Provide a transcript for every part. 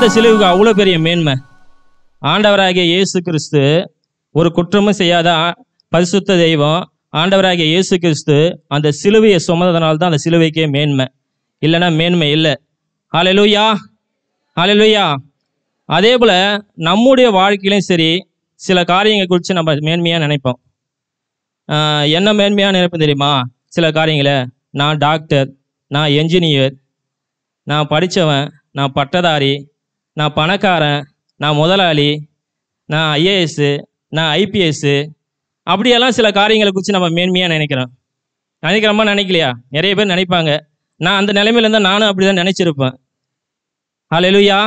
அந்த சிலுவைக்கு அவ்வளோ பெரிய மேன்மை. ஆண்டவராகிய இயேசு கிறிஸ்து ஒரு குற்றமும் செய்யாத பரிசுத்த தெய்வம். ஆண்டவராகிய இயேசு கிறிஸ்து அந்த சிலுவையை சுமந்ததனால தான் அந்த சிலுவைக்கே மேன்மை, இல்லைன்னா மேன்மை இல்லை. ஹல்லேலூயா, ஹல்லேலூயா. அதே போல் நம்முடைய வாழ்க்கையிலையும் சரி, சில காரியங்களை குறித்து நம்ம மேன்மையாக நினைப்போம். என்ன மேன்மையாக நினைப்போம் தெரியுமா? சில காரியங்களை, நான் டாக்டர், நான் என்ஜினியர், நான் படித்தவன், நான் பட்டதாரி, நான் பணக்காரன், நான் முதலாளி, நான் ஐஏஎஸ்ஸு, நான் ஐபிஎஸ்ஸு, அப்படியெல்லாம் சில காரியங்களை குறித்து நம்ம மேன்மையாக நினைக்கிறோமா? நினைக்கலையா? நிறைய பேர் நினைப்பாங்க. நான் அந்த நிலைமையில இருந்தால் நானும் அப்படி தான் நினச்சிருப்பேன். ஹல்லேலூயா.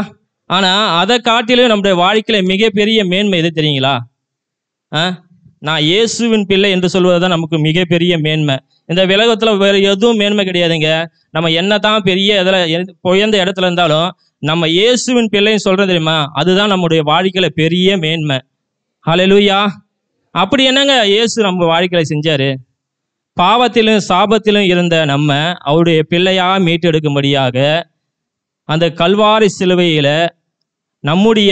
ஆனால் அதை காட்டிலும் நம்முடைய வாழ்க்கையில் மிகப்பெரிய மேன்மை எது தெரியுங்களா? நான் இயேசுவின் பிள்ளை என்று சொல்வது தான் நமக்கு மிகப்பெரிய மேன்மை. இந்த உலகத்தில் வேறு எதுவும் மேன்மை கிடையாதுங்க. நம்ம என்ன தான் பெரிய இதில் உயர்ந்த இடத்துல இருந்தாலும் நம்ம இயேசுவின் பிள்ளைன்னு சொல்கிறது தெரியுமா? அதுதான் நம்முடைய வாழ்க்கையில் பெரிய மேன்மை. ஹல்லேலூயா. அப்படி என்னங்க இயேசு நம்ம வாழ்க்கையில் செஞ்சார்? பாவத்திலும் சாபத்திலும் இருந்த நம்ம அவருடைய பிள்ளையாக மீட்டெடுக்கும்படியாக அந்த கல்வாரி சிலுவையில் நம்முடைய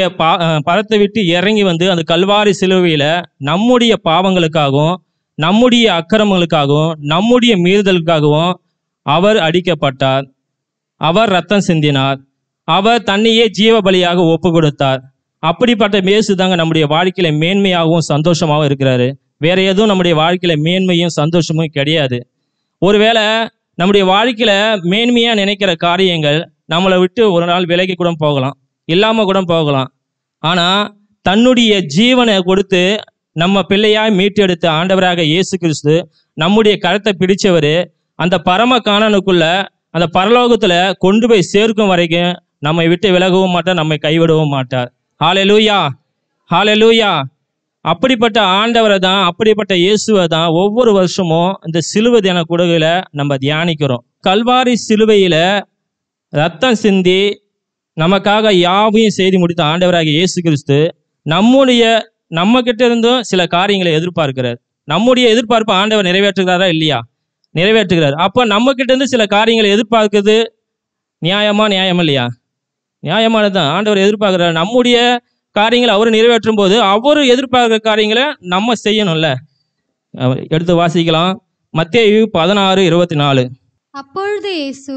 பரத்தை விட்டு இறங்கி வந்து அந்த கல்வாரி சிலுவையில் நம்முடைய பாவங்களுக்காகவும் நம்முடைய அக்கிரமங்களுக்காகவும் நம்முடைய மீறுதலுக்காகவும் அவர் அடிக்கப்பட்டார். அவர் ரத்தம் சிந்தினார். அவர் தன்னையே ஜீவ பலியாக ஒப்பு கொடுத்தார். அப்படிப்பட்ட இயேசு தாங்க நம்முடைய வாழ்க்கையில மேன்மையாகவும் சந்தோஷமாகவும் இருக்கிறாரு. வேற எதுவும் நம்முடைய வாழ்க்கையில மேன்மையும் சந்தோஷமும் கிடையாது. ஒருவேளை நம்முடைய வாழ்க்கையில மேன்மையா நினைக்கிற காரியங்கள் நம்மளை விட்டு ஒரு நாள் விலகி கூட போகலாம், இல்லாம கூட போகலாம். ஆனா தன்னுடைய ஜீவனை கொடுத்து நம்ம பிள்ளையாய் மீட்டெடுத்த ஆண்டவராக இயேசு கிறிஸ்து நம்முடைய கரத்தை பிடிச்சவர் அந்த பரம காணனுக்குள்ள அந்த பரலோகத்துல கொண்டு போய் சேர்க்கும் வரைக்கும் நம்மை விட்டு விலகவும் மாட்டார், நம்மை கைவிடவும் மாட்டார். ஹல்லேலூயா, ஹல்லேலூயா. அப்படிப்பட்ட ஆண்டவரை தான், அப்படிப்பட்ட இயேசுவை தான் ஒவ்வொரு வருஷமும் இந்த சிலுவை தின கூடுகையில நம்ம தியானிக்கிறோம். கல்வாரி சிலுவையில ரத்தம் சிந்தி நமக்காக யாவையும் செய்து முடித்த ஆண்டவராகிய இயேசு கிறிஸ்து நம்ம கிட்ட இருந்தும் சில காரியங்களை எதிர்பார்க்கிறார். நம்முடைய எதிர்பார்ப்பு ஆண்டவர் நிறைவேற்றுகிறாரா இல்லையா? நிறைவேற்றுகிறார். அப்போ நம்ம கிட்ட இருந்து சில காரியங்களை எதிர்பார்க்குறது நியாயமா இல்லையா? நியாயமானதுதான். ஆண்டவர் எதிர்பார்க்கிறார். நம்முடைய காரியங்களை அவர் நிறைவேற்றும் போது அவர் எதிர்பார்க்கிற காரியங்களை நம்ம செய்யணும்ல. எடுத்து வாசிக்கலாம். மத்தேயு 16:24. அப்பொழுது இயேசு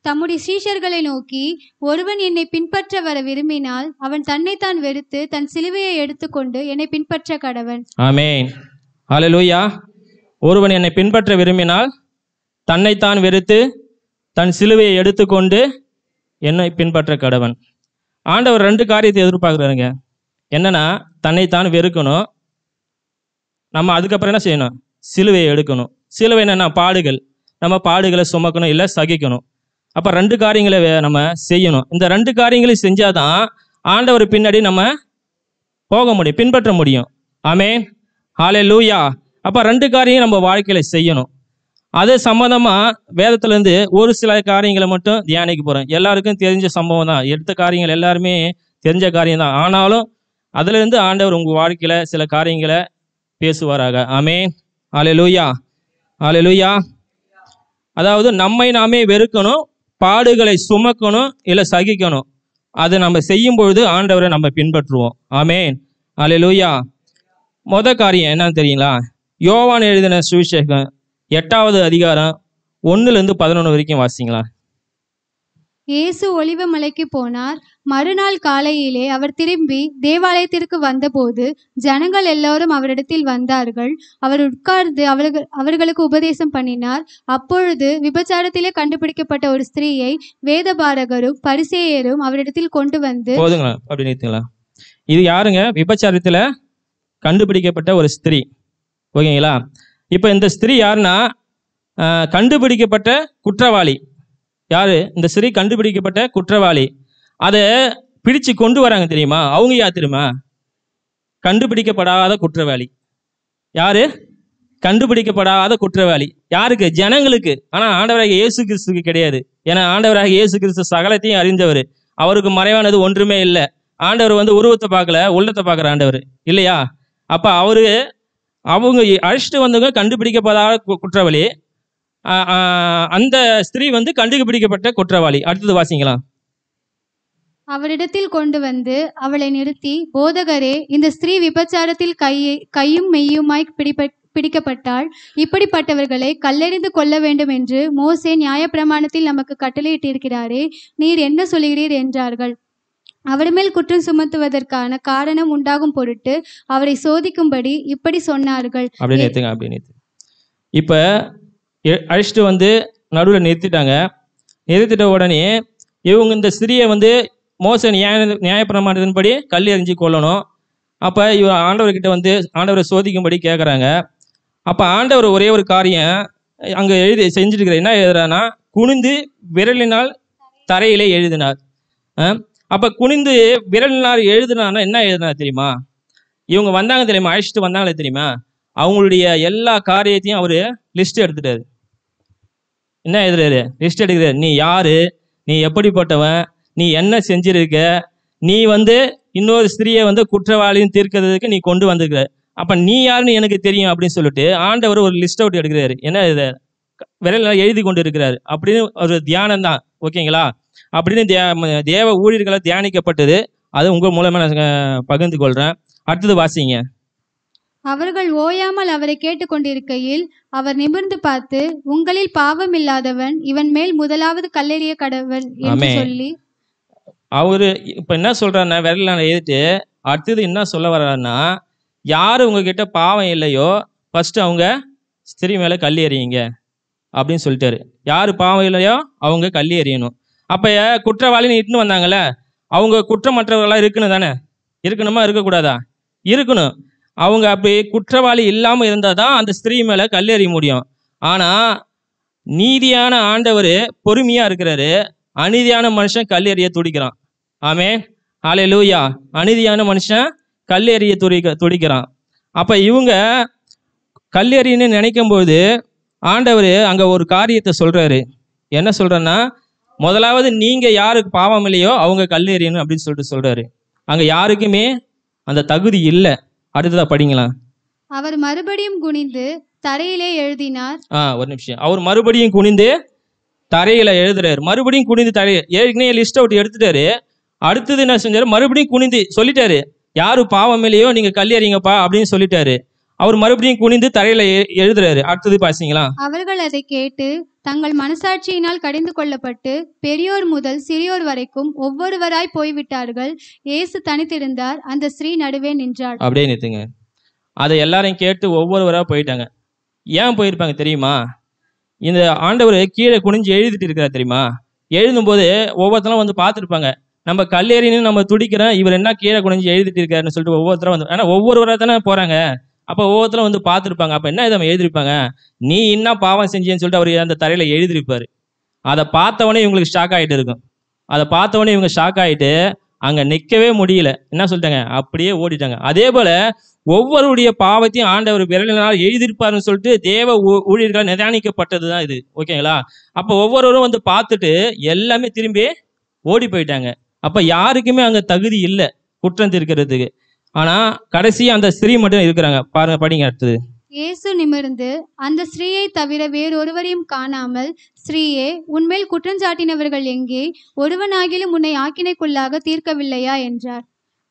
தம்முடைய சீஷர்களை நோக்கி, ஒருவன் என்னை பின்பற்ற வர விரும்பினால் அவன் தன்னைத்தான் வெறுத்து தன் சிலுவையை எடுத்துக்கொண்டு என்னை பின்பற்ற கடவன். ஆமென், ஹல்லேலூயா. ஒருவன் என்னை பின்பற்ற விரும்பினால் தன்னைத்தான் வெறுத்து தன் சிலுவையை எடுத்துக்கொண்டு என்னை பின்பற்ற கடவன். ஆண்டவர் 2 காரியத்தை எதிர்பார்க்குறாருங்க. என்னன்னா, தன்னைத்தான் வெறுக்கணும், நம்ம அதுக்கப்புறம் என்ன செய்யணும்? சிலுவையை எடுக்கணும். சிலுவை என்னன்னா பாடுகள், நம்ம பாடுகளை சுமக்கணும், இல்லை சகிக்கணும். அப்போ 2 காரியங்களை நம்ம செய்யணும். இந்த 2 காரியங்களையும் செஞ்சாதான் ஆண்டவர் பின்னாடி நம்ம போக முடியும், பின்பற்ற முடியும். ஆமென், ஹல்லேலூயா. அப்போ 2 காரியம் நம்ம வாழ்க்கையில செய்யணும். அது சம்மந்தமாக வேதத்துலேருந்து ஒரு சில காரியங்களை மட்டும் தியானிக்க போகிறேன். எல்லாருக்கும் தெரிஞ்ச சம்பவம் தான், எடுத்த காரியங்கள் எல்லாருமே தெரிஞ்ச காரியம் தான். ஆனாலும் அதுலேருந்து ஆண்டவர் உங்கள் வாழ்க்கையில் சில காரியங்களை பேசுவாராக. ஆமென், ஹல்லேலூயா, ஹல்லேலூயா. அதாவது நம்மை நாமே வெறுக்கணும், பாடுகளை சுமக்கணும், இல்லை சகிக்கணும். அதை நம்ம செய்யும் பொழுது ஆண்டவரை நம்ம பின்பற்றுவோம். ஆமென், ஹல்லேலூயா. மொதல் காரியம் என்னன்னு தெரியுங்களா? யோவான் எழுதின சுவிசேஷம் 8வது அதிகாரம் 1-11 வரைக்கும் வாசிங்களா. இயேசு ஒலிவ மலைக்கு போனார். மறுநாள் காலையிலே அவர் திரும்பி தேவாலயத்திற்கு வந்தபோது ஜனங்கள் எல்லோரும் அவரிடத்தில் வந்தார்கள். அவர் உட்கார்ந்து அவர்களுக்கு உபதேசம் பண்ணினார். அப்பொழுது விபச்சாரத்திலே கண்டுபிடிக்கப்பட்ட ஒரு ஸ்திரீயை வேதபாரகரும் பரிசேயரும் அவரிடத்தில் கொண்டு வந்து, போதுங்களா அப்படி நிறுத்துங்களா? இது யாருங்க? விபச்சாரத்தில் கண்டுபிடிக்கப்பட்ட ஒரு ஸ்திரீ. ஓகேங்களா? இப்போ இந்த ஸ்திரீ யாருன்னா, கண்டுபிடிக்கப்பட்ட குற்றவாளி. யாரு இந்த ஸ்திரீ? கண்டுபிடிக்கப்பட்ட குற்றவாளி. அதை பிடிச்சு கொண்டு வராங்க தெரியுமா? அவங்க யார் தெரியுமா? கண்டுபிடிக்கப்படாத குற்றவாளி. யாரு? கண்டுபிடிக்கப்படாத குற்றவாளி. யாருக்கு? ஜனங்களுக்கு. ஆனால் ஆண்டவராகிய இயேசு கிறிஸ்துக்கு கிடையாது. ஏன்னா ஆண்டவராகிய இயேசு கிறிஸ்து சகலத்தையும் அறிந்தவர். அவருக்கு மறைவானது ஒன்றுமே இல்லை. ஆண்டவர் உருவத்தை பார்க்கல, உள்ளத்தை பார்க்குற ஆண்டவர் இல்லையா? அப்போ அவங்க அழைச்சிட்டு வந்தவங்க கண்டுபிடிக்கப்படாத குற்றவாளி. அந்த ஸ்திரீ கண்டுபிடிக்கப்பட்ட குற்றவாளி. அடுத்தது வாசிக்கலாம். அவரிடத்தில் கொண்டு வந்து அவளை நிறுத்தி, போதகரே, இந்த ஸ்திரீ விபச்சாரத்தில் கையும் மெய்யுமாய் பிடிக்கப்பட்டாள். இப்படிப்பட்டவர்களை கல்லெறிந்து கொள்ள வேண்டும் என்று மோசே நியாயப்பிரமாணத்தில் நமக்கு கட்டளையிட்டிருக்கிறாரே, நீர் என்ன சொல்கிறீர் என்றார்கள். அவர் மேல் குற்றம் சுமத்துவதற்கான காரணம் உண்டாகும் பொருட்டு அவரை சோதிக்கும்படி இப்படி சொன்னார்கள். இப்ப அழைச்சிட்டு வந்து நடுவில் நிறுத்திட்டாங்க. நிறுத்திட்ட உடனே இவங்க இந்த ஸ்திரியை வந்து மோசே நியாயப்பிரமாணத்தின்படி கல் எறிஞ்சு கொள்ளணும். அப்போ இவர் ஆண்டவர்கிட்ட வந்து ஆண்டவரை சோதிக்கும்படி கேட்குறாங்க. அப்போ ஆண்டவர் ஒரே ஒரு காரியம் அங்கே செஞ்சுட்டு இருக்கிற என்ன எழுதுறான்னா, குனிந்து விரலினால் தரையிலே எழுதினார். அப்போ குனிந்து விரலினால் எழுதுனான்னா என்ன எழுதுனா தெரியுமா? இவங்க வந்தாங்க தெரியுமா, அழைச்சிட்டு வந்தாங்களே தெரியுமா, அவங்களுடைய எல்லா காரியத்தையும் அவர் லிஸ்ட் எடுத்துட்டாரு. என்ன எழுதுறாரு? லிஸ்ட் எடுக்கிறாரு. நீ யாரு, நீ எப்படிப்பட்டவன், நீ என்ன செஞ்சிருக்க, நீ வந்து இன்னொரு ஸ்திரியை வந்து குற்றவாளியும் தீர்க்கிறதுக்கு நீ கொண்டு வந்திருக்கிற, அப்போ நீ யாருன்னு எனக்கு தெரியும் அப்படின்னு சொல்லிட்டு ஆண்டவர் ஒரு லிஸ்ட் அவுட் எடுக்கிறாரு. என்ன இதை விரல எழுதி கொண்டு இருக்கிறாரு அப்படின்னு ஒரு தியானம் தான். ஓகேங்களா? அப்படின்னு தேவ ஊழியர்களை தியானிக்கப்பட்டது. அது உங்கள் மூலமாக நான் பகிர்ந்து கொள்கிறேன். அடுத்தது வாசிங்க. அவர்கள் ஓயாமல் அவரை கேட்டுக்கொண்டிருக்கையில் அவர் நிமிர்ந்து பார்த்து, உங்களில் பாவம் இல்லாதவன் இவன் மேல் முதலாவது கல்லெறிய கடவன் என்று சொல்லி, அவரு இப்ப என்ன சொல்றாருன்னா, விரல எழுதிட்டு அடுத்தது என்ன சொல்ல வர்றாருன்னா, யாரு உங்ககிட்ட பாவம் இல்லையோ ஃபர்ஸ்ட் அவங்க ஸ்திரீ மேல கல் எறியுங்க அப்படின்னு சொல்லிட்டாரு. யாரு பாவம் இல்லையோ அவங்க கல் எறியணும். அப்ப குற்றவாளின்னு இட்டுன்னு வந்தாங்கல்ல, அவங்க குற்றமற்றவர்களா இருக்கணும் தானே? இருக்கணுமா இருக்கக்கூடாதா? இருக்கணும். அவங்க அப்படி குற்றவாளி இல்லாம இருந்தாதான் அந்த ஸ்திரீ மேல கல் எறிய முடியும். ஆனா நீதியான ஆண்டவர் பொறுமையா இருக்கிறாரு. அநீதியான மனுஷன் கல் எறிய துடிக்கிறான். ஆமென், ஹல்லேலூயா. அநீதியான மனுஷன் கல் எறிய துடிக்கிறான். அப்ப இவங்க கல் எறியன்னு நினைக்கும் போது ஆண்டவர் அங்க ஒரு காரியத்தை சொல்றாரு. என்ன சொல்றேன்னா, முதலாவது நீங்க யாருக்கு பாவம் இல்லையோ அவங்க கல் எறியணும் அப்படின்னு சொல்லிட்டு சொல்றாரு. அங்க யாருக்குமே அந்த தகுதி இல்லை. அடுத்ததா படிங்களா. அவர் மறுபடியும் குனிந்து தரையிலே எழுதினார். ஒரு நிமிஷம். அவர் மறுபடியும் குனிந்து தரையில எழுதுறாரு. மறுபடியும் குனிந்து தரையை ஏற்கனவே லிஸ்ட் அவுட் எடுத்துட்டாரு. அடுத்தது என்ன செஞ்சாரு? மறுபடியும் குனிந்து சொல்லிட்டாரு, யாரு பாவம் இல்லையோ நீங்க கல் எறிங்கப்பா அப்படின்னு சொல்லிட்டாரு. அவர் மறுபடியும் குனிந்து தரையில எழுதுறாரு. அடுத்தது பாத்தீங்களா. அவர்கள் அதை கேட்டு தங்கள் மனசாட்சியினால் கடிந்து கொள்ளப்பட்டு பெரியோர் முதல் சிறியோர் வரைக்கும் ஒவ்வொருவராய் போய்விட்டார்கள். இயேசு தனித்திருந்தார், அந்த ஸ்திரீ நடுவே நின்றாள். அப்படியே நிறுத்துங்க. அதை எல்லாரையும் கேட்டு ஒவ்வொருவரா போயிட்டாங்க. ஏன் போயிருப்பாங்க தெரியுமா? இந்த ஆண்டவர் கீழே குனிஞ்சு எழுதிட்டு இருக்கிறார் தெரியுமா? எழுதும்போது ஒவ்வொருத்தரும் வந்து பார்த்துருப்பாங்க. நம்ம கல்லேறின்னு நம்ம துடிக்கிறோம், இவர் என்ன கீழே குனிஞ்சு எழுதிட்டு இருக்காருன்னு சொல்லிட்டு ஒவ்வொருத்தரும் வந்து, ஏன்னா ஒவ்வொருவராக தானே போறாங்க. அப்போ ஒவ்வொருத்தரும் வந்து பார்த்துருப்பாங்க. அப்போ என்ன இதை எழுதிருப்பாங்க, நீ என்ன பாவம் செஞ்சேன்னு சொல்லிட்டு அவர் அந்த தரையில எழுதிருப்பாரு. அதை பார்த்தவொடனே இவங்களுக்கு ஷாக் ஆகிட்டு இருக்கும். அதை பார்த்தவொடனே இவங்க ஷாக் ஆகிட்டு அங்கே நிற்கவே முடியல. என்ன சொல்லிட்டாங்க? அப்படியே ஓடிட்டாங்க. அதே போல ஒவ்வொருடைய பாவத்தையும் ஆண்டவர் விரலினால் எழுதியிருப்பாருன்னு சொல்லிட்டு தேவ ஊழியர்கள் நிதானிக்கப்பட்டது தான் இது. ஓகேங்களா? அப்போ ஒவ்வொருவரும் வந்து பார்த்துட்டு எல்லாமே திரும்பி ஓடி போயிட்டாங்க. அப்போ யாருக்குமே அங்கே தகுதி இல்லை குற்றம் தீர்க்கிறதுக்கு. ஆனால் கடைசி அந்த ஸ்திரீ மட்டும் இருக்கிறாங்க. பாருங்க, படிங்க அடுத்தது. இயேசு நிமிர்ந்து அந்த ஸ்திரீயை தவிர வேறொருவரையும் காணாமல், ஸ்திரீயே, உன்மேல் குற்றஞ்சாட்டினவர்கள் எங்கே? ஒருவனாகிலும் உன்னை ஆக்கினைக்குள்ளாக தீர்க்கவில்லையா என்றார்.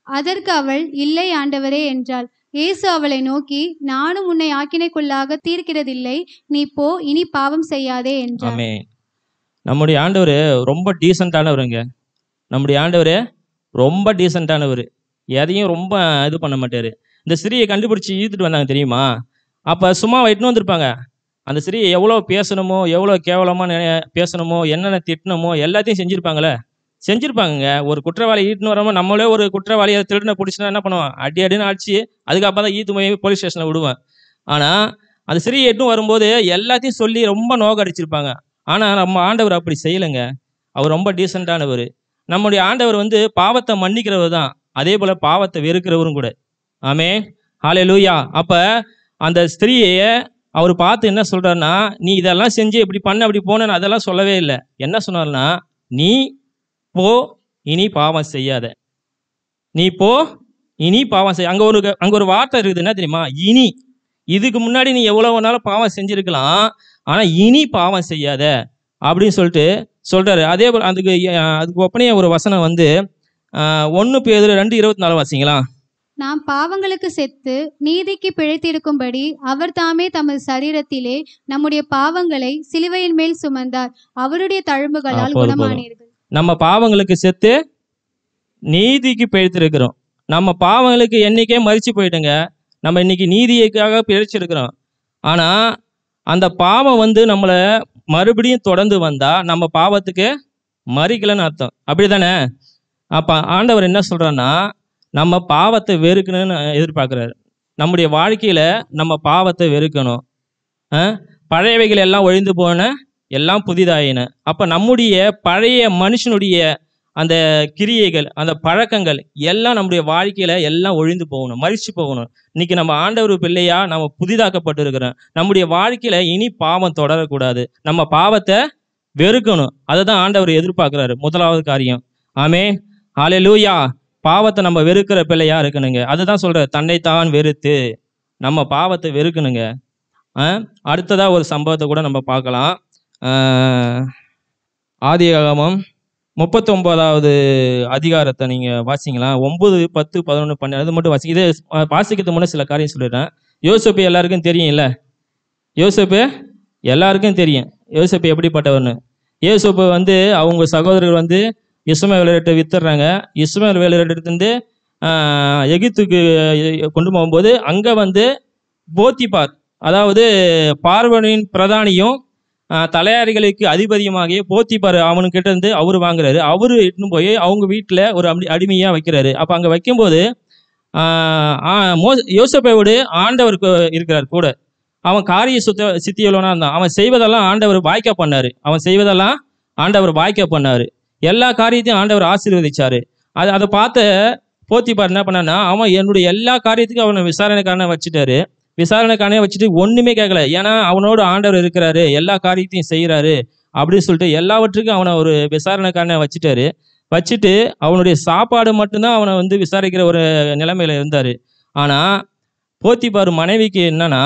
அதற்கு அவள், இல்லை ஆண்டவரே என்றாள். இயேசு அவளை நோக்கி, நானும் உன்னை ஆக்கினைக்குள்ளாக தீர்க்கிறதில்லை, நீ போ, இனி பாவம் செய்யாதே என்றார். ஆமென். நம்முடைய ஆண்டவர் ரொம்ப டீசெண்டானவருங்க. நம்முடைய ஆண்டவர் ரொம்ப டீசெண்டானவர். எதையும் ரொம்ப இது பண்ண மாட்டாரு. இந்த ஸ்திரீயை கண்டுபிடிச்சி இழுத்துட்டு வந்தாங்க தெரியுமா? அப்போ சும்மா எட்டுன்னு வந்திருப்பாங்க. அந்த ஸ்திரீயை எவ்வளோ பேசணுமோ, எவ்வளோ கேவலமாக பேசணுமோ, என்னென்ன திட்டணுமோ எல்லாத்தையும் செஞ்சுருப்பாங்க. ஒரு குற்றவாளி ஈட்டுன்னு வராமோ, நம்மளே ஒரு குற்றவாளியை திருடின பிடிச்சினா என்ன பண்ணுவோம்? அடின்னு அடிச்சு அதுக்கப்புறம் தான் ஈத்து போய் போலீஸ் ஸ்டேஷனில் விடுவேன். ஆனால் அந்த ஸ்திரீயை எட்டும் வரும்போது எல்லாத்தையும் சொல்லி ரொம்ப நோக அடிச்சிருப்பாங்க. ஆனால் நம்ம ஆண்டவர் அப்படி செய்யலைங்க. அவர் ரொம்ப டீசெண்டானவர். நம்முடைய ஆண்டவர் வந்து பாவத்தை மன்னிக்கிறவர் தான், அதே போல் பாவத்தை வெறுக்கிறவரும் கூட. ஆமென், ஹல்லேலூயா. அப்போ அந்த ஸ்திரீயை அவர் பார்த்து என்ன சொல்கிறாருன்னா, நீ இதெல்லாம் செஞ்சு இப்படி பண்ண அப்படி போனேன்னு அதெல்லாம் சொல்லவே இல்லை. என்ன சொன்னார்னா, நீ போ, இனி பாவம் செய்யாத. நீ போ, இனி பாவம் செய்ய. அங்கே ஒரு வார்த்தை இருக்குது, என்ன தெரியுமா? இனி. இதுக்கு முன்னாடி நீ எவ்வளோ நாளும் பாவம் செஞ்சுருக்கலாம், ஆனால் இனி பாவம் செய்யாத அப்படின்னு சொல்லிட்டு சொல்கிறாரு. அதே போல் அதுக்கு ஒப்பனைய ஒரு வசனம் வந்து 1 பேதுரு 2:24 வாசிங்களா? நாம் பாவங்களுக்கு செத்து நீதிக்கு பிழைத்திருக்கும்படி அவர் தாமே தமது சரீரத்திலே நம்முடைய பாவங்களை சிலுவையின் மேல் சுமந்தார், அவருடைய தழும்புகளால் போதும். குணமானீர்கள். நம்ம பாவங்களுக்கு செத்து நீதிக்கு பிழைத்திருக்கிறோம். நம்ம பாவங்களுக்கு என்னைக்கே மரிச்சு போயிட்டுங்க. நம்ம இன்னைக்கு நீதிக்காக பிழைச்சிருக்கிறோம். ஆனா அந்த பாவம் நம்மளை மறுபடியும் தொடர்ந்து வந்தா நம்ம பாவத்துக்கு மறிக்கலன்னு அர்த்தம். அப்படிதானே? அப்ப ஆண்டவர் என்ன சொல்றான்னா, நம்ம பாவத்தை வெறுக்கணும்னு எதிர்பார்க்கிறாரு. நம்முடைய வாழ்க்கையில நம்ம பாவத்தை வெறுக்கணும். பழையவைகள் எல்லாம் ஒழிந்து போன, எல்லாம் புதிதாயின. அப்ப நம்முடைய பழைய மனுஷனுடைய அந்த கிரியைகள், அந்த பழக்கங்கள் எல்லாம் நம்முடைய வாழ்க்கையில எல்லாம் ஒழிந்து போகணும், மறிச்சு போகணும். இன்னைக்கு நம்ம ஆண்டவர் பிள்ளையா நம்ம புதிதாக்கப்பட்டு இருக்கிறோம். நம்முடைய வாழ்க்கையில இனி பாவம் தொடரக்கூடாது. நம்ம பாவத்தை வெறுக்கணும். அதுதான் ஆண்டவர் எதிர்பார்க்கிறாரு. முதலாவது காரியம். ஆமென், ஹல்லேலூயா. பாவத்தை நம்ம வெறுக்கிற பிள்ளையா இருக்கணுங்க. அதுதான் சொல்ற, தன்னைத்தான் வெறுத்து நம்ம பாவத்தை வெறுக்கணுங்க. அடுத்ததா ஒரு சம்பவத்தை கூட நம்ம பார்க்கலாம். ஆதியாகமம் 39வது அதிகாரத்தை நீங்க வாசிங்களா? 9, 10, 11, 12 அது மட்டும் வாசி. இது வாசிக்கிறதுக்கு முன்னே சில காரியம் சொல்லிடுறேன். யோசேப்பு எல்லாருக்கும் தெரியும் இல்ல? யோசேப்பு எல்லாருக்கும் தெரியும். யோசேப்பு எப்படிப்பட்டவர்னு. யோசேப்பு அவங்க சகோதரர் இஸ்மவேல் வேலையிட்ட வித்துடுறாங்க. இஸ்மவேல் வேலையிட்டு எகிப்துக்கு கொண்டு போகும்போது அங்க போத்திபார், அதாவது பார்வனின் பிரதானியும் தலையாரிகளுக்கு அதிபதியுமாகிய போத்திபார் அவனுக்கிட்ட இருந்து அவரு வாங்குறாரு. அவரு இட்டுன்னு போய் அவங்க வீட்டில் ஒரு அடிமையா வைக்கிறாரு. அப்ப அங்க வைக்கும்போது யோசேப்போடு ஆண்டவர் இருக்கிறார் கூட. அவன் காரிய சித்தியுள்ளவனா இருந்தான். அவன் செய்வதெல்லாம் ஆண்டவர் வாய்க்க பண்ணாரு. எல்லா காரியத்தையும் ஆண்டவர் ஆசீர்வதிச்சாரு. அதை பார்த்த போத்திபார் என்ன பண்ணான்னா, அவன் என்னுடைய எல்லா காரியத்துக்கும் அவனை விசாரணைக்காரனை வச்சுட்டு ஒண்ணுமே கேட்கல. ஏன்னா அவனோடு ஆண்டவர் இருக்கிறாரு, எல்லா காரியத்தையும் செய்யறாரு அப்படின்னு சொல்லிட்டு எல்லாவற்றுக்கும் அவனை ஒரு விசாரணைக்காரனை வச்சுட்டு அவனுடைய சாப்பாடு மட்டும்தான் அவனை விசாரிக்கிற ஒரு நிலைமையில இருந்தாரு. ஆனா போத்திபார் மனைவிக்கு என்னன்னா,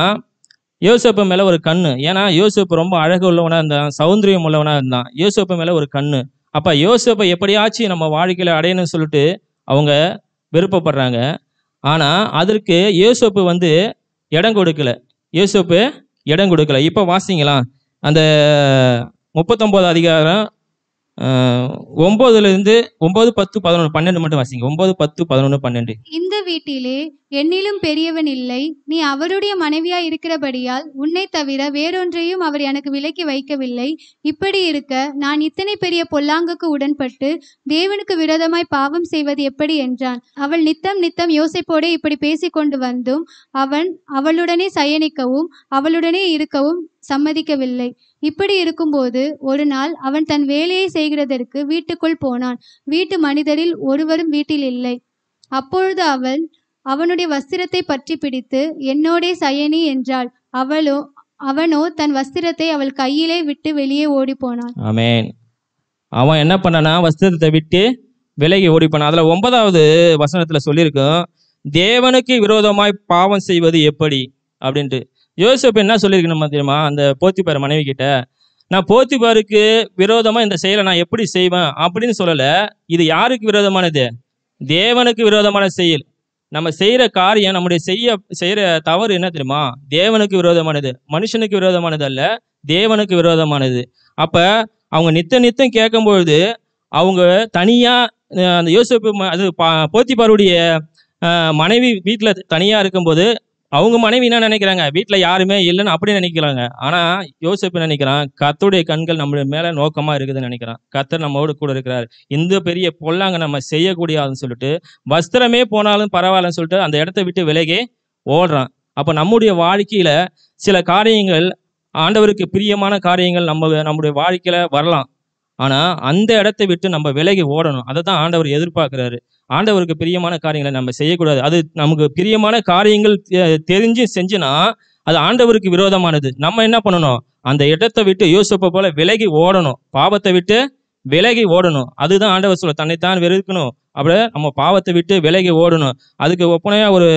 யோசேப்பு மேல ஒரு கண்ணு. ஏன்னா யோசேப்பு ரொம்ப அழகு உள்ளவனா இருந்தான், சௌந்தரியம் உள்ளவனா இருந்தான். யோசேப்பு மேல ஒரு கண்ணு. அப்ப யோசேப்பை எப்படியாச்சும் நம்ம வாழ்க்கையில அடையணும்னு சொல்லிட்டு அவங்க விருப்பப்படுறாங்க. ஆனா அதற்கு யோசேப்பு இடம் கொடுக்கல. இப்ப வாசிங்களா? அந்த 39 அதிகாரம் 9, 10, 11, 12 மட்டும் வாசிங்க. 9, 10, 11, 12. இந்த வீட்டிலே என்னிலும் பெரியவன் இல்லை. நீ அவருடைய மனைவியாய் இருக்கிறபடியால் உன்னை தவிர வேறொன்றையும் அவர் எனக்கு விலக்கி வைக்கவில்லை. இப்படி இருக்க நான் இத்தனை பெரிய பொல்லாங்குக்கு உடன்பட்டு தேவனுக்கு விரோதமாய் பாவம் செய்வது எப்படி என்றான். அவள் நித்தம் யோசேப்போடே இப்படி பேசிக்கொண்டு வந்தும் அவன் அவளுடனே சயனிக்கவும் அவளுடனே இருக்கவும் சம்மதிக்கவில்லை. இப்படி இருக்கும்போது ஒரு நாள் அவன் தன் வேலையை செய்கிறதற்கு வீட்டுக்குள் போனான். வீட்டு மனிதரில் ஒருவரும் வீட்டில் இல்லை. அப்பொழுது அவள் அவனுடைய வஸ்திரத்தை பற்றி பிடித்து என்னோடே சயனி என்றாள். அவனோ தன் வஸ்திரத்தை அவள் கையிலே விட்டு வெளியே ஓடி போனான். ஆமென். அவன் என்ன பண்ணானா, வஸ்திரத்தை விட்டு விலகி ஓடி போனான். அதுல 9வது வசனத்துல சொல்லியிருக்கோம், தேவனுக்கு விரோதமாய் பாவம் செய்வது எப்படி அப்படின்ட்டு. யோசேப்பு என்ன சொல்லியிருக்கணுமா தெரியுமா? அந்த போத்திபார் மனைவி கிட்ட, நான் போத்திபாருக்கு விரோதமா இந்த செயலை நான் எப்படி செய்வேன் அப்படின்னு சொல்லல. இது யாருக்கு விரோதமானது? தேவனுக்கு விரோதமான செயல். நம்ம செய்யற காரியம், நம்முடைய செய்யற தவறு என்ன தெரியுமா? தேவனுக்கு விரோதமானது, மனுஷனுக்கு விரோதமானது அல்ல, தேவனுக்கு விரோதமானது. அப்ப அவங்க நித்தம் கேட்கும்பொழுது அவங்க தனியா அந்த யோசேப்பு அது போத்திபாருடைய மனைவி வீட்டுல தனியா இருக்கும்போது அவங்க மனைவி என்ன நினைக்கிறாங்க? வீட்டுல யாருமே இல்லைன்னு அப்படி நினைக்கிறாங்க. ஆனா யோசேப்பு நினைக்கிறான், கர்த்தருடைய கண்கள் நம்ம மேல நோக்கமா இருக்குதுன்னு நினைக்கிறான். கர்த்தர் நம்மோடு கூட இருக்கிறார், இந்த பெரிய பொல்லாங்க நம்ம செய்யக்கூடியாதுன்னு சொல்லிட்டு வஸ்திரமே போனாலும் பரவாயில்லன்னு சொல்லிட்டு அந்த இடத்த விட்டு விலகி ஓடுறான். அப்ப நம்முடைய வாழ்க்கையில சில காரியங்கள், ஆண்டவருக்கு பிரியமான காரியங்கள் நம்முடைய வாழ்க்கையில வரலாம். ஆனா அந்த இடத்தை விட்டு நம்ம விலகி ஓடணும். அதை தான் ஆண்டவர் எதிர்பார்க்கிறாரு. ஆண்டவருக்கு பிரியமான காரியங்களை நம்ம செய்யக்கூடாது. அது நமக்கு பிரியமான காரியங்கள் தெரிஞ்சு செஞ்சுனா அது ஆண்டவருக்கு விரோதமானது. நம்ம என்ன பண்ணணும்? அந்த இடத்தை விட்டு யோசேப்பை போல விலகி ஓடணும், பாவத்தை விட்டு விலகி ஓடணும். அதுதான் ஆண்டவர் சொல்ல, தன்னைத்தான் வெறுக்கணும். அப்படியே நம்ம பாவத்தை விட்டு விலகி ஓடணும். அதுக்கு ஒப்பனையா ஒரு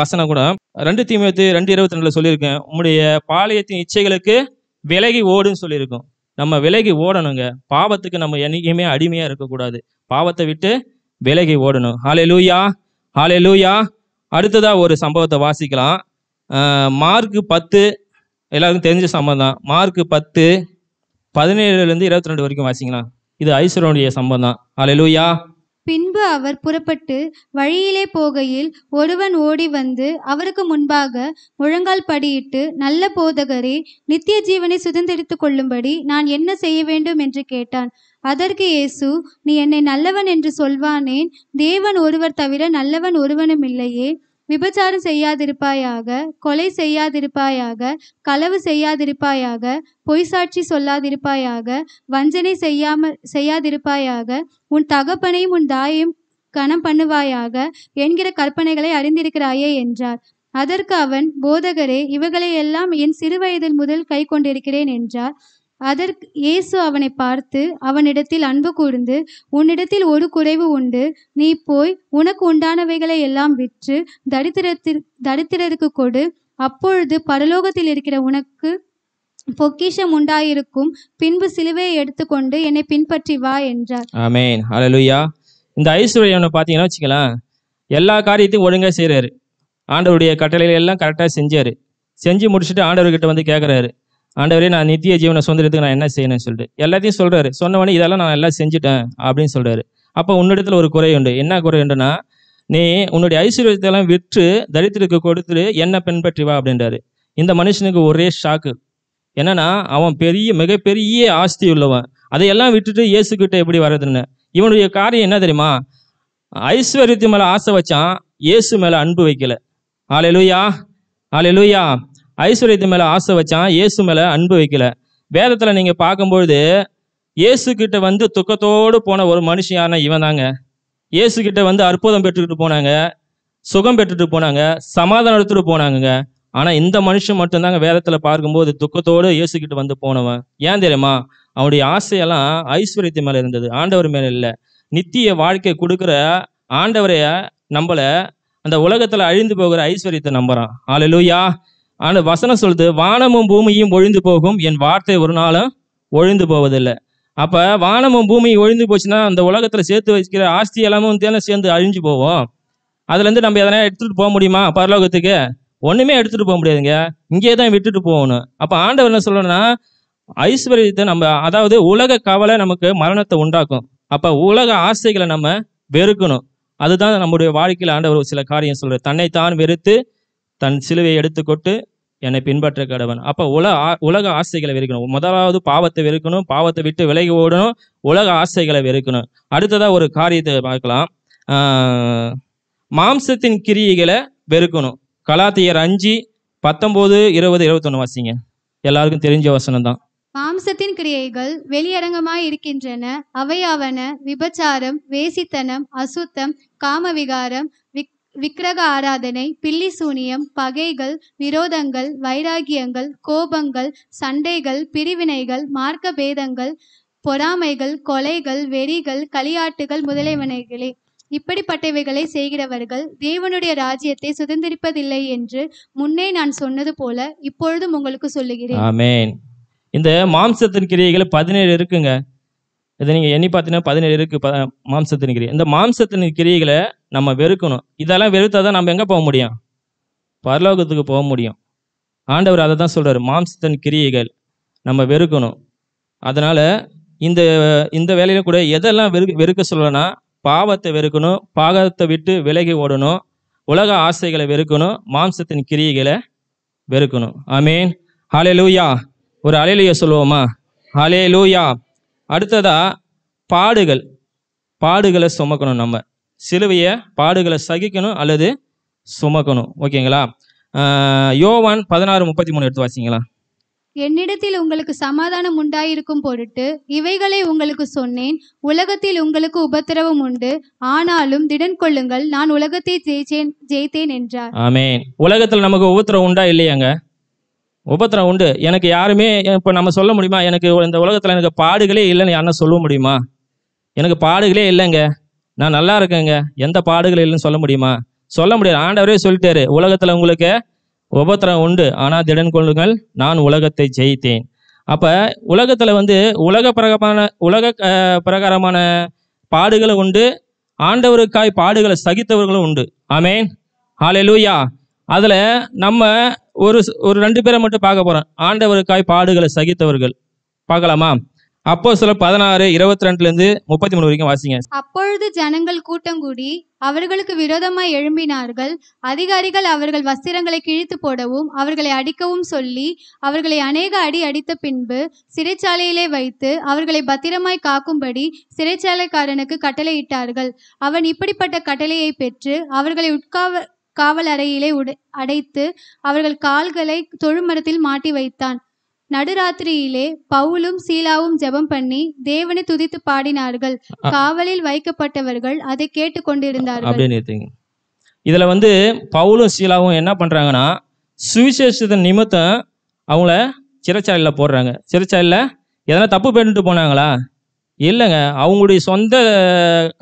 வசனம் கூட 2 தீமோத்தேயு 2:22 சொல்லியிருக்கேன், உம்முடைய பாளையத்தின் இச்சைகளுக்கு விலகி ஓடுன்னு சொல்லியிருக்கோம். நம்ம விலகி ஓடணுங்க. பாவத்துக்கு நம்ம என்னைக்குமே அடிமையா இருக்கக்கூடாது. பாவத்தை விட்டு விலகி ஓடணும். ஹல்லேலூயா, ஹல்லேலூயா. அடுத்ததா ஒரு சம்பவத்தை வாசிக்கலாம். மார்க் 10, எல்லாருக்கும் தெரிஞ்ச சம்பவம் தான். மார்க் 10 17 22 வரைக்கும் வாசிக்கலாம். இது ஐஸ்வர்யனுடைய சம்பவம் தான். ஹல்லேலூயா. பின்பு அவர் புறப்பட்டு வழியிலே போகையில் ஒருவன் ஓடி வந்து அவருக்கு முன்பாக முழங்கால் படியிட்டு, நல்ல போதகரே, நித்திய ஜீவனை சுதந்திரித்துக் கொள்ளும்படி நான் என்ன செய்ய வேண்டும் என்று கேட்டான். அதற்கு இயேசு, நீ என்னை நல்லவன் என்று சொல்வானேன்? தேவன் ஒருவர் தவிர நல்லவன் ஒருவனும் இல்லையே. விபச்சாரம் செய்யாதிருப்பாயாக, கொலை செய்யாதிருப்பாயாக, களவு செய்யாதிருப்பாயாக, பொய் சாட்சி சொல்லாதிருப்பாயாக, வஞ்சனை செய்யாதிருப்பாயாக, உன் தகப்பனையும் உன் தாயையும் கனம் பண்ணுவாயாக என்கிற கற்பனைகளை அறிந்திருக்கிறாயே என்றார். அதற்கு அவன், போதகரே, இவைகளையெல்லாம் என் சிறுவயதில் முதல் கை கொண்டிருக்கிறேன் என்றார். அதற்கு இயேசு அவனை பார்த்து அவனிடத்தில் அன்பு கூர்ந்து, உன்னிடத்தில் ஒரு குறைவு உண்டு. நீ போய் உனக்கு உண்டானவைகளை எல்லாம் விற்று தரித்திரருக்கு கொடு. அப்பொழுது பரலோகத்தில் இருக்கிற உனக்கு பொக்கிஷம் உண்டாயிருக்கும். பின்பு சிலுவையை எடுத்துக்கொண்டு என்னை பின்பற்றி வா என்றார். ஆமென், ஹல்லேலூயா. இந்த ஐஸ்வர்யனை பார்த்தீங்கன்னா வச்சுக்கலாம், எல்லா காரியத்தையும் ஒழுங்காக செய்கிறாரு. ஆண்டவருடைய கட்டளைகள் எல்லாம் கரெக்டாக செஞ்சார். செஞ்சு முடிச்சுட்டு ஆண்டவர்கிட்ட வந்து கேட்குறாரு, ஆண்டவரே, நான் நித்திய ஜீவனை சுதந்திரத்துக்கு நான் என்ன செய்யணும்னு சொல்லிட்டு எல்லாத்தையும் சொல்கிறாரு. சொன்னவொடனே இதெல்லாம் நான் எல்லாம் செஞ்சுட்டேன் அப்படின்னு சொல்கிறாரு. அப்போ உன்னிடத்தில் ஒரு குறை உண்டு. என்ன குறை உண்டுன்னா, நீ உன்னுடைய ஐஸ்வர்யத்தெல்லாம் விற்று தரித்திரருக்கு கொடுத்துட்டு என்ன பின்பற்றி வா அப்படின்றாரு. இந்த மனுஷனுக்கு ஒரே ஷாக்கு. என்னன்னா, அவன் மிகப்பெரிய ஆஸ்தி உள்ளவன். அதையெல்லாம் விட்டுட்டு இயேசுக்கிட்ட எப்படி வர்றதுன்னு. இவனுடைய காரியம் என்ன தெரியுமா? ஐஸ்வர்யத்து மேலே ஆசை வச்சான், இயேசு மேலே அன்பு வைக்கல. ஹல்லேலூயா, ஹல்லேலூயா. ஐஸ்வர்யத்து மேலே ஆசை வச்சான், இயேசு மேலே அன்பு வைக்கல. வேதத்தில் நீங்கள் பார்க்கும்பொழுது இயேசு கிட்ட வந்து துக்கத்தோடு போன ஒரு மனுஷன் யாருன்னா இவன் தாங்க. இயேசு கிட்ட வந்து அற்புதம் பெற்றுக்கிட்டு போனாங்க, சுகம் பெற்றுட்டு போனாங்க, சமாதானம் எடுத்துட்டு போனாங்க. ஆனால் இந்த மனுஷன் மட்டும்தாங்க வேதத்தில் பார்க்கும்போது துக்கத்தோடு இயேசு கிட்ட வந்து போனவன். ஏன் தெரியுமா? அவனுடைய ஆசையெல்லாம் ஐஸ்வர்யத்து மேலே இருந்தது, ஆண்டவர் மேலே இல்லை. நித்திய வாழ்க்கை கொடுக்குற ஆண்டவரைய நம்மளை அந்த உலகத்தில் அழிந்து போகிற ஐஸ்வர்யத்தை நம்புறான். ஹல்லேலூயா. அந்த வசனம் சொல்லுது, வானமும் பூமியும் ஒழிந்து போகும், என் வார்த்தை ஒரு நாளும் ஒழிந்து போவதில்லை. அப்போ வானமும் பூமியும் ஒழிந்து போச்சுன்னா அந்த உலகத்தில் சேர்த்து வச்சுக்கிற ஆஸ்தி எல்லாமும் சேர்ந்து அழிஞ்சு போவோம். அதுலேருந்து நம்ம எதனா எடுத்துகிட்டு போக முடியுமா பரலோகத்துக்கு? ஒன்றுமே எடுத்துகிட்டு போக முடியாதுங்க, இங்கே தான் விட்டுட்டு போகணும். அப்போ ஆண்டவர் என்ன சொல்லணும்னா, ஐஸ்வர்யத்தை நம்ம, அதாவது உலக கவலை நமக்கு மரணத்தை உண்டாக்கும். அப்போ உலக ஆசைகளை நம்ம வெறுக்கணும். அதுதான் நம்முடைய வாழ்க்கையில் ஆண்டவர் சில காரியம் சொல்கிறார். தன்னைத்தான் வெறுத்து தன் சிலுவையை எடுத்துக்கொண்டு என்னை பின்பற்ற கடவன். அப்போ உலக ஆசைகளை வெறுக்கணும். முதலாவது பாவத்தை வெறுக்கணும், பாவத்தை விட்டு விலகி ஓடணும், உலக ஆசைகளை வெறுக்கணும். அடுத்ததாக ஒரு காரியத்தை பார்க்கலாம், மாம்சத்தின் கிரியைகளை வெறுக்கணும். கலாத்தியர் 5 19 20 21 வாசிங்க. எல்லாருக்கும் தெரிஞ்ச வசனம் தான். மாம்சத்தின் கிரியைகள் வெளியரங்கமாய் இருக்கின்றன. அவையாவன: விபச்சாரம், வேசித்தனம், அசுத்தம், காமவிகாரம், விக்கிரக ஆராதனை, பில்லி சூனியம், பகைகள், விரோதங்கள், வைராகியங்கள், கோபங்கள், சண்டைகள், பிரிவினைகள், மார்க்க பேதங்கள், பொறாமைகள், கொலைகள், வெறிகள், களியாட்டுகள் முதலியவனைகளே. இப்படிப்பட்டவைகளை செய்கிறவர்கள் தேவனுடைய ராஜ்யத்தை சுதந்திரிப்பதில்லை என்று முன்னே நான் சொன்னது போல இப்பொழுதும் உங்களுக்கு சொல்லுகிறேன். ஆமென். இந்த மாம்சத்தின் கிரியைகள் 17 இருக்குங்க. இதை நீங்கள் எண்ணி பார்த்தீங்கன்னா 17 இருக்கு மாம்சத்தின் கிரியை. இந்த மாம்சத்தின் கிரியைகளை நம்ம வெறுக்கணும். இதெல்லாம் வெறுத்தாதான் நம்ம எங்கே போக முடியும்? பரலோகத்துக்கு போக முடியும். ஆண்டவர் அதை தான் சொல்கிறார், மாம்சத்தின் கிரியைகள் நம்ம வெறுக்கணும். அதனால் இந்த வேலையில் கூட எதெல்லாம் வெறுக்க சொல்லணும்னா, பாவத்தை வெறுக்கணும், பாவத்தை விட்டு விலகி ஓடணும், உலக ஆசைகளை வெறுக்கணும், மாம்சத்தின் கிரியைகளை வெறுக்கணும். ஆமேன், ஹல்லேலூயா. ஒரு ஹல்லேலூயா சொல்லுவோமா? ஹல்லேலூயா. அடுத்ததா பாடுகளை சுமக்கணும். நம்ம சிலுவையை பாடுகளை சகிக்கணும் அல்லது சுமக்கணும். ஓகேங்களா? யோவான் 16:33 எடுத்து வாசிங்களா. என்னிடத்தில் உங்களுக்கு சமாதானம் உண்டாயிருக்கும் பொருட்டு இவைகளை உங்களுக்கு சொன்னேன். உலகத்தில் உங்களுக்கு உபத்திரவம் உண்டு, ஆனாலும் திடன் கொள்ளுங்கள், நான் உலகத்தை ஜெயித்தேன் என்றார். ஆமென். உலகத்தில் நமக்கு உபத்திரவம் உண்டா இல்லையாங்க? உபத்திரம் உண்டு. எனக்கு யாருமே இப்போ நம்ம சொல்ல முடியுமா, எனக்கு இந்த உலகத்தில் எனக்கு பாடுகளே இல்லைன்னு யாருன்னா சொல்ல முடியுமா? எனக்கு பாடுகளே இல்லைங்க, நான் நல்லா இருக்கேங்க, எந்த பாடுகள் இல்லைன்னு சொல்ல முடியுமா? சொல்ல முடியாது. ஆண்டவரே சொல்லிட்டாரு, உலகத்தில் உங்களுக்கு உபத்திரம் உண்டு, ஆனால் திடன் கொள்ளுங்கள், நான் உலகத்தை ஜெயித்தேன். அப்போ உலகத்தில் உலக பிரகாரமான பாடுகளும் உண்டு, ஆண்டவருக்காய் பாடுகளை சகித்தவர்களும் உண்டு. ஆமேன், ஹல்லேலூயா. அதில் நம்ம ஒரு 2 பேரை மட்டும் பார்க்க போகிறோம். ஆண்டவருக்காய் பாடுகளை சகித்தவர்கள் பார்க்கலாமா? அப்போஸ்தலர் 16:22-33 வரைக்கும் வாசிங்க. அப்பொழுது ஜனங்கள் கூட்டங்கூடி அவர்களுக்கு விரோதமாய் எழும்பினார்கள். அதிகாரிகள் அவர்கள் வஸ்திரங்களை கிழித்து போடவும் அவர்களை அடிக்கவும் சொல்லி அவர்களை அநேக அடி அடித்த பின்பு சிறைச்சாலையிலே வைத்து அவர்களை பத்திரமாய் காக்கும்படி சிறைச்சாலைக்காரனுக்கு கட்டளையிட்டார்கள். அவன் இப்படிப்பட்ட கட்டளையை பெற்று அவர்களை காவல் அறையிலே அடைத்து அவர்கள் கால்களை தொழுமரத்தில் மாட்டி வைத்தான். நடுராத்திரியிலே பவுலும் சீலாவும் ஜெபம் பண்ணி தேவனை துதித்து பாடினார்கள். காவலில் வைக்கப்பட்டவர்கள் அதை கேட்டு கொண்டிருந்தார்கள். இதுல பவுலும் சீலாவும் என்ன பண்றாங்கன்னா, சுவிசேஷத்தின் நிமித்தம் அவங்கள சிறைச்சாலையில போடுறாங்க. சிறைச்சாலையில எதனா தப்பு பண்ணிட்டு போனாங்களா? இல்லைங்க, அவங்களுடைய சொந்த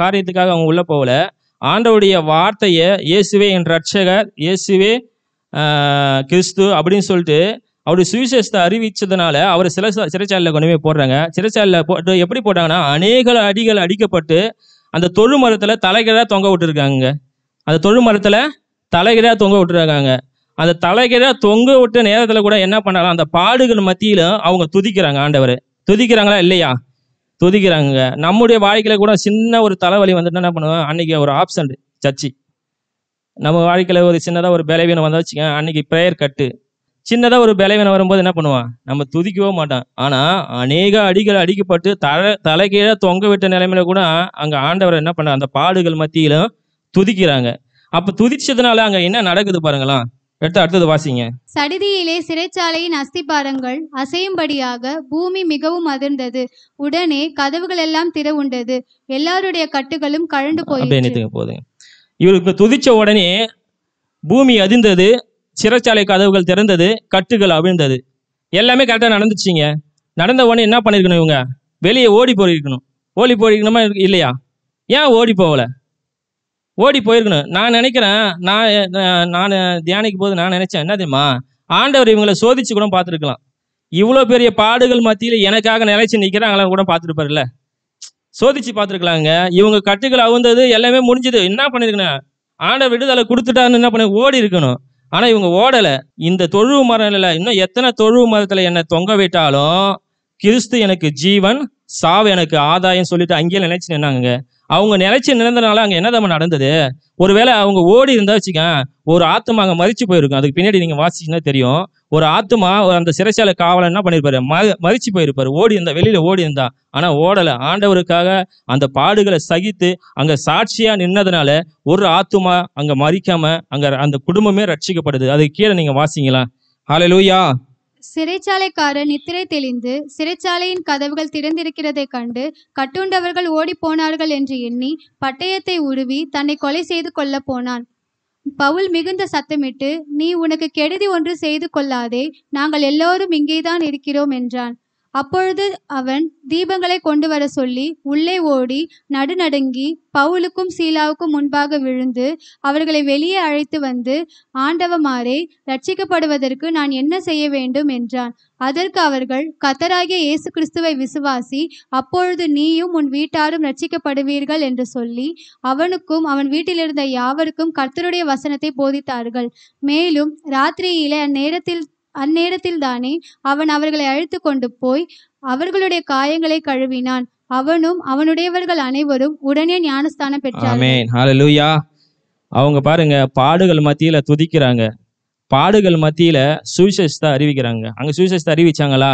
காரியத்துக்காக அவங்க உள்ள போகல. ஆண்டவருடைய வார்த்தையை இயேசுவே என் ரட்சகர், இயேசுவே கிறிஸ்து அப்படின்னு சொல்லிட்டு அவருடைய சுவிசேஷத்தை அறிவிச்சதுனால அவர் சிறைச்சாலையில் கொண்டு போய் போடுறாங்க. சிறைச்சாலையில் போட்டு எப்படி போட்டாங்கன்னா, அநேக அடிகள் அடிக்கப்பட்டு அந்த தொழு மரத்தில் தலைகீழாக தொங்க விட்டுருக்காங்க. அந்த தொழு மரத்தில் தலைகீழாக தொங்க விட்டுருக்காங்க. அந்த தலைகீழாக தொங்க விட்ட நேரத்தில் கூட என்ன பண்ணாலும் அந்த பாடுகள் மத்தியிலும் அவங்க துதிக்கிறாங்க. ஆண்டவர் துதிக்கிறாங்களா இல்லையா? துதிக்கிறாங்க. நம்முடைய வாழ்க்கையில கூட சின்ன ஒரு தலைவலி வந்துட்டு என்ன பண்ணுவோம், அன்னைக்கு ஒரு ஆப்சண்ட் சர்ச்சு. நம்ம வாழ்க்கையில ஒரு சின்னதாக ஒரு பலவீனம் வந்தா வச்சுக்க, அன்னைக்கு ப்ரேயர் கட்டு. சின்னதாக ஒரு பலவீனம் வரும்போது என்ன பண்ணுவான், நம்ம துதிக்கவே மாட்டான். ஆனால் அநேக அடிகள் அடிக்கப்பட்டு தலைகீழ தொங்க விட்ட நிலைமையில கூட அங்கே ஆண்டவர் என்ன பண்ண அந்த பாடுகள் மத்தியிலும் துதிக்கிறாங்க. அப்போ துதிச்சதுனால அங்கே என்ன நடக்குது பாருங்களாம். அடுத்தது வாசிங்க. சடிதியிலே சிறைச்சாலையின் அஸ்திபாரங்கள் அசையும்படியாக பூமி மிகவும் அதிர்ந்தது. உடனே கதவுகள் எல்லாம் திறவுண்டது. எல்லாருடைய கட்டுகளும் கழண்டு போயிடுச்சு. போதுங்க. இவருக்கு துதிச்ச உடனே பூமி அதிர்ந்தது, சிறைச்சாலை கதவுகள் திறந்தது, கட்டுகள் அவிழ்ந்தது. எல்லாமே கரெக்டாக நடந்துச்சுங்க. நடந்த உடனே என்ன பண்ணியிருக்கணும், இவங்க வெளியே ஓடி போயிருக்கணும். ஓடி போயிருக்கணுமா இல்லையா? ஏன் ஓடி போகல? ஓடி போயிருக்கணும். நான் நினைக்கிறேன், நான் தியானிக்கும் போது நான் நினைச்சேன் என்ன தெரியுமா, ஆண்டவர் இவங்களை சோதிச்சு கூட பார்த்துருக்கலாம். இவ்வளோ பெரிய பாடுகள் மத்தியில் எனக்காக நிலைச்சு நிற்கிறாங்களா கூட பார்த்துருப்பாருல்ல. சோதிச்சு பார்த்துருக்கலாங்க. இவங்க கட்டுகள் அவுந்தது, எல்லாமே முடிஞ்சது. என்ன பண்ணிருக்கணும், ஆண்டவர் விடுதலை கொடுத்துட்டான்னு என்ன பண்ண ஓடி இருக்கணும். ஆனால் இவங்க ஓடலை. இந்த தொழுவு மரம் இல்லை, இன்னும் எத்தனை தொழுவு மரத்தில் என்னை தொங்க விட்டாலும் கிறிஸ்து எனக்கு ஜீவன், சாவு எனக்கு ஆதாயம் சொல்லிட்டு அங்கேயே நினைச்சு நின்னாங்க. அவங்க நினைச்சு நிறந்தனால அங்கே என்னதான் நடந்தது. ஒருவேளை அவங்க ஓடி இருந்தா வச்சுக்க, ஒரு ஆத்மா அங்கே மறிச்சு போயிருக்கும். அதுக்கு பின்னாடி நீங்கள் வாசிச்சுன்னா தெரியும். ஒரு ஆத்மா அந்த சிறைச்சாலை காவலன் என்ன பண்ணியிருப்பாரு, மறிச்சு போயிருப்பாரு. ஓடி இருந்தா, வெளியில ஓடி இருந்தா. ஆனால் ஓடலை. ஆண்டவருக்காக அந்த பாடுகளை சகித்து அங்கே சாட்சியா நின்னதுனால ஒரு ஆத்மா அங்கே மறிக்காம அங்கே அந்த குடும்பமே ரட்சிக்கப்படுது. அதுக்கு கீழே நீங்க வாசிங்களா. ஹல்லேலூயா. சிறைச்சாலைக்காரர் நித்திரை தெளிந்து சிறைச்சாலையின் கதவுகள் திறந்திருக்கிறதை கண்டு கட்டுண்டவர்கள் ஓடி போனார்கள் என்று எண்ணி பட்டயத்தை உருவி தன்னை கொலை செய்து கொள்ள போனான். பவுல் மிகுந்த சத்தமிட்டு, நீ உனக்கு கெடுதி ஒன்று செய்து கொள்ளாதே, நாங்கள் எல்லோரும் இங்கேதான் இருக்கிறோம் என்றான். அப்பொழுது அவன் தீபங்களை கொண்டு வர சொல்லி உள்ளே ஓடி நடுநடுங்கி பவுலுக்கும் சீலாவுக்கும் முன்பாக விழுந்து அவர்களை வெளியே அழைத்து வந்து, ஆண்டவமாரே, ரட்சிக்கப்படுவதற்கு நான் என்ன செய்ய வேண்டும் என்றான். அதற்கு அவர்கள், கர்த்தராகிய இயேசு கிறிஸ்துவை விசுவாசி, அப்பொழுது நீயும் உன் வீட்டாரும் ரட்சிக்கப்படுவீர்கள் என்று சொல்லி அவனுக்கும் அவன் வீட்டிலிருந்த யாவருக்கும் கர்த்தருடைய வசனத்தை போதித்தார்கள். மேலும் ராத்திரியிலே அந்நேரத்தில் தானே அவன் அவர்களை அழைத்து கொண்டு போய் அவர்களுடைய காயங்களை கழுவினான். அவனும் அவனுடையவர்கள் அனைவரும் உடனே ஞானஸ்தானம் பெற்றார்கள். ஆமென், ஹல்லேலூயா. அவங்க பாருங்க, பாடுகள் மத்தியில துதிக்கிறாங்க, பாடுகள் மத்தியில சுவிசேஷத்தை அறிவிக்கிறாங்க. அங்க சுவிசேஷத்தை அறிவிச்சாங்களா?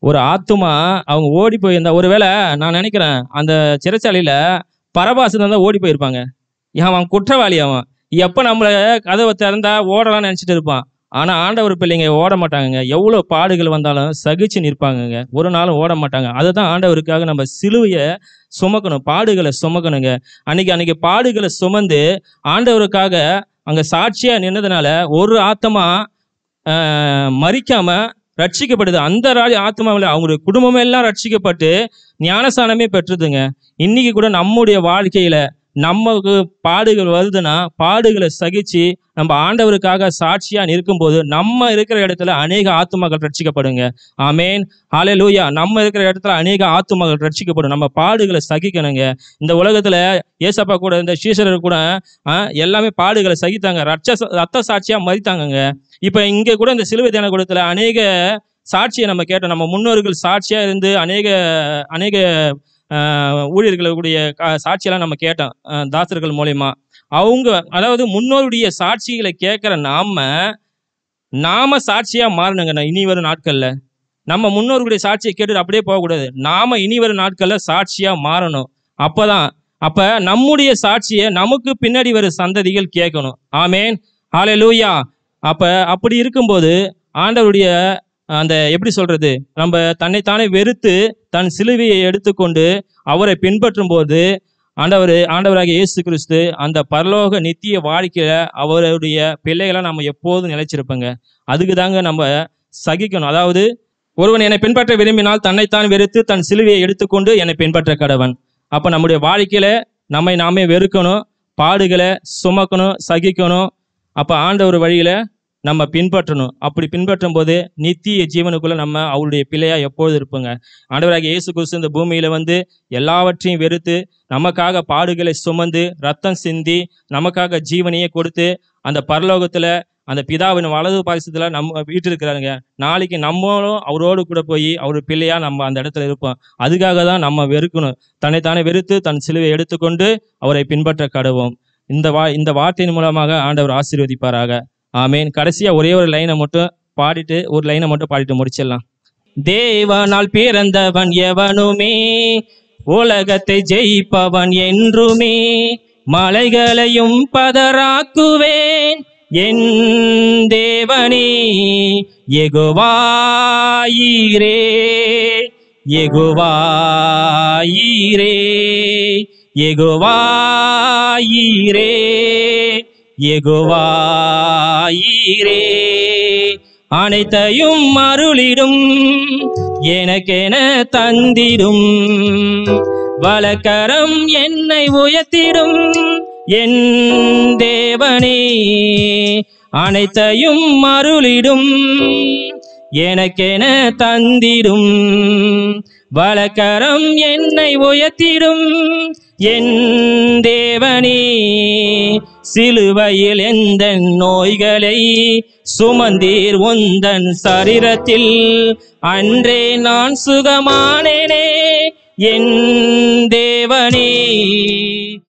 ஒரு ஆத்துமா அவங்க ஓடி போயிருந்தா, ஒருவேளை நான் நினைக்கிறேன் அந்த சிறைச்சாலையில பரபாசு தான் ஓடி போயிருப்பாங்க. அவன் குற்றவாளி. அவன் எப்ப நம்மள கதவை திறந்தா ஓடலாம்னு நினைச்சிட்டு இருப்பான். ஆனா ஆண்டவர் பிள்ளைங்க ஓட மாட்டாங்க. எவ்வளவு பாடுகள் வந்தாலும் சகிச்சு நிற்பாங்க. ஒரு நாளும் ஓட மாட்டாங்க. அதுதான் ஆண்டவருக்காக நம்ம சிலுவையை சுமக்கணும், பாடுகளை சுமக்கணுங்க. அன்னைக்கு பாடுகளை சுமந்து ஆண்டவருக்காக அங்க சாட்சியா நின்னதுனால ஒரு ஆத்மா மறிக்காம ரட்சிக்கப்படுது. அந்த ஆத்மாவில் அவங்களுடைய குடும்பமே எல்லாம் ரட்சிக்கப்பட்டு ஞானஸ்தானமே பெற்றுதுங்க. இன்னைக்கு கூட நம்முடைய வாழ்க்கையில நமக்கு பாடுகள் வருதுன்னா பாடுகளை சகிச்சு நம்ம ஆண்டவருக்காக சாட்சியா நிற்கும்போது நம்ம இருக்கிற இடத்துல அநேக ஆத்துமக்கள் ரட்சிக்கப்படுங்க. ஆமேன், ஹல்லேலூயா. நம்ம இருக்கிற இடத்துல அநேக ஆத்துமக்கள் ரட்சிக்கப்படும். நம்ம பாடுகளை சகிக்கணுங்க. இந்த உலகத்துல ஏசப்பா கூட இந்த சீசரர் கூட எல்லாமே பாடுகளை சகித்தாங்க, ரத்த சாட்சியா மதித்தாங்கங்க. இப்ப இங்க கூட இந்த சிலுவை தியான கூடத்துல அநேக சாட்சியை நம்ம கேட்டோம். நம்ம முன்னோர்கள் சாட்சியா இருந்து அநேக ஊழியர்களுடைய சாட்சியெல்லாம் நம்ம கேட்டோம் தாசர்கள் மூலயமா. அவங்க அதாவது முன்னோருடைய சாட்சிகளை கேட்கிற நாம சாட்சியா மாறணுங்க. இனி வரும் நாட்கள்ல நம்ம முன்னோர்களுடைய சாட்சியை கேட்டுட்டு அப்படியே போகக்கூடாது. நாம இனி வரும் நாட்கள்ல சாட்சியா மாறணும். அப்ப நம்முடைய சாட்சியை நமக்கு பின்னாடி வரும் சந்ததிகள் கேட்கணும். ஆமேன், ஹல்லேலூயா. அப்படி இருக்கும்போது ஆண்டவருடைய அந்த எப்படி சொல்றது, நம்ம தன்னைத்தானே வெறுத்து தன் சிலுவையை எடுத்துக்கொண்டு அவரை பின்பற்றும் போது ஆண்டவராகிய இயேசு கிறிஸ்து அந்த பரலோக நித்திய வாழ்க்கையில அவருடைய பிள்ளைகளை நம்ம எப்போதும் நிலைச்சிருப்போங்க. அதுக்கு தாங்க நம்ம சகிக்கணும். அதாவது ஒருவன் என்னை பின்பற்ற விரும்பினால் தன்னைத்தான் வெறுத்து தன் சிலுவையை எடுத்துக்கொண்டு என்னை பின்பற்ற கடவன். அப்ப நம்முடைய வாழ்க்கையில நம்மை நாமே வெறுக்கணும், பாடுகளை சுமக்கணும், சகிக்கணும். அப்ப ஆண்டவர் வழியில நம்ம பின்பற்றணும். அப்படி பின்பற்றும் போது நித்திய ஜீவனுக்குள்ள நம்ம அவருடைய பிள்ளையா எப்பொழுது இருப்போங்க. ஆண்டவராகிய இயேசு கிறிஸ்து இந்த பூமியில வந்து எல்லாவற்றையும் வெறுத்து நமக்காக பாடுகளை சுமந்து ரத்தம் சிந்தி நமக்காக ஜீவனையே கொடுத்து அந்த பரலோகத்துல அந்த பிதாவின் வலது பாரிசத்துல நம்ம வீட்டிருக்கிறாருங்க. நாளைக்கு நம்மளும் அவரோடு கூட போய் அவர் பிள்ளையா நம்ம அந்த இடத்துல இருப்போம். அதுக்காக தான் நம்ம வெறுக்கணும். தன்னைத்தானே வெறுத்து தன் சிலுவை எடுத்துக்கொண்டு அவரை பின்பற்ற கடவோம். இந்த வார்த்தையின் மூலமாக ஆண்டவர் ஆசீர்வதிப்பாராக. ஆமேன். கடைசியா ஒரே ஒரு லைனை மட்டும் பாடிட்டு முடிச்சிடலாம். தேவனால் பிறந்தவன் எவனுமே உலகத்தை ஜெயிப்பவன் என்றுமே, மலைகளையும் பதராக்குவேன் என் தேவனே. யெகோவா ஈரே, யெகோவா ஈரே, யெகோவா ஈரே, யெகோவா ஈரே. அனைத்தையும் அருளிடும் எனக்கென தந்திடும், வலக்கரம் என்னை உயர்த்திடும் என் தேவனே. அனைத்தையும் அருளிடும் எனக்கென தந்திடும், வலக்கரம் என்னை உயர்த்திடும் என் தேவனே. சிலுவையில் எந்த நோய்களை சுமந்தீர் உந்தன் சரீரத்தில், அன்றே நான் சுகமானேனே என் தேவனே.